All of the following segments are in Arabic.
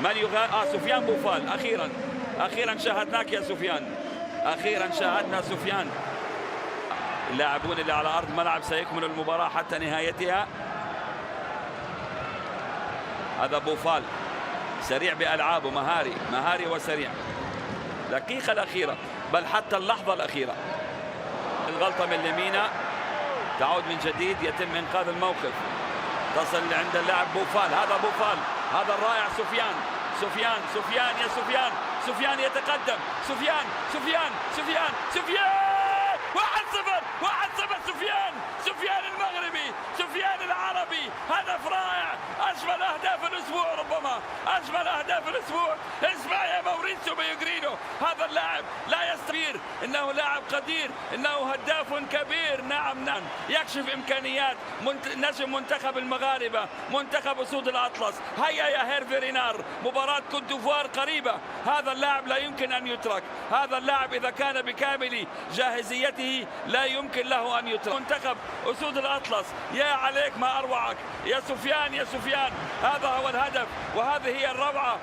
من يغادر؟ سفيان بوفال. أخيرا شاهدناك يا سفيان، أخيرا شاهدنا سفيان. اللاعبون اللي على أرض ملعب سيكمل المباراة حتى نهايتها. هذا بوفال سريع بألعابه، مهاري وسريع. الدقيقة الأخيرة بل حتى اللحظة الأخيرة. الغلطة من لمينا، تعود من جديد، يتم إنقاذ الموقف. تصل عند اللاعب بوفال. هذا بوفال، هذا الرائع سفيان يا سفيان يتقدم. سفيان 1-0 سفيان المغربي، سفيان العربي. هدف رائع، أجمل أهداف الأسبوع، ربما أجمل أهداف الأسبوع. اسمع يا موريسيو بيغرينو، هذا اللاعب لا يستبير، إنه لاعب قدير، إنه هداف كبير. نعم يكشف إمكانيات نجم منتخب المغاربة، منتخب أسود الأطلس. هيا يا هيرفي رينار، مباراة كوت ديفوار قريبة. هذا اللاعب لا يمكن أن يترك، هذا اللاعب إذا كان بكامل جاهزيته لا يمكن له أن يترك. منتخب أسود الأطلس، يا عليك ما أروعك يا سفيان. هذا هو الهدف، وهذه هي الروعة،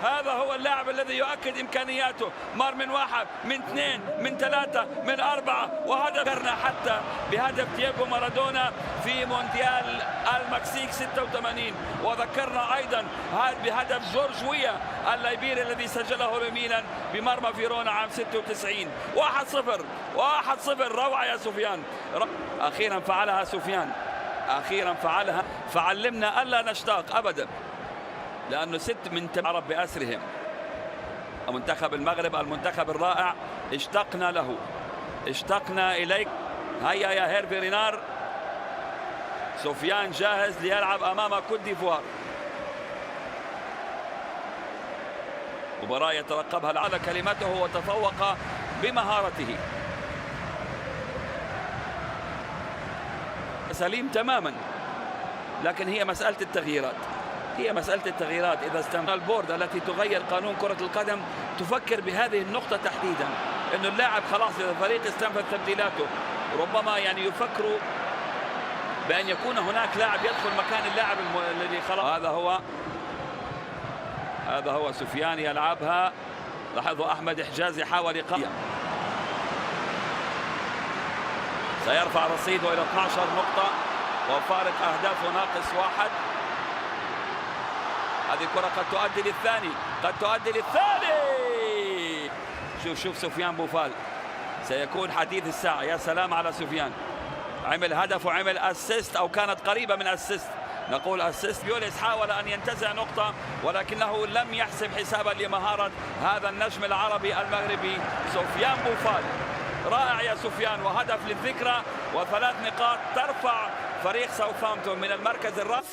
هذا هو اللاعب الذي يؤكد إمكانياته. مر من 1 من 2 من 3 من 4 وهدفنا حتى بهدف دييغو مارادونا في مونديال المكسيك 86، وذكرنا أيضا بهدف جورج ويا الليبيري الذي سجله لميلان بمرمى فيرونا عام 96. 1-0 روعة يا سفيان. أخيرا فعلها سفيان، أخيرا فعلها، فعلمنا ألا نشتاق أبدا، لأنه 6 من العرب بأسرهم. منتخب المغرب المنتخب الرائع، اشتقنا له، اشتقنا إليك. هيا يا هيرفي رينار، سفيان جاهز ليلعب أمام كوت ديفوار. مباراة يترقبها لعل كلمته وتفوق بمهارته. سليم تماما، لكن هي مسألة التغييرات. إذا استمر البورد التي تغير قانون كرة القدم تفكر بهذه النقطة تحديدا، إنه اللاعب خلاص إذا الفريق استنفذ تبديلاته، ربما يعني يفكروا بأن يكون هناك لاعب يدخل مكان اللاعب الذي خلاص. هذا هو سفيان يلعبها. لاحظوا أحمد حجازي حاول إيقافها. سيرفع رصيده إلى 12 نقطة وفارق أهدافه ناقص 1. هذه الكرة قد تؤدي للثاني. شوف سفيان بوفال سيكون حديث الساعة. يا سلام على سفيان، عمل هدف وعمل أسيست، أو كانت قريبة من أسيست، نقول أسيست. يوليس حاول أن ينتزع نقطة ولكنه لم يحسب حسابا لمهارة هذا النجم العربي المغربي سفيان بوفال. رائع يا سفيان، وهدف للذكرى و3 نقاط ترفع فريق ساوثهامبتون من المركز الرابع.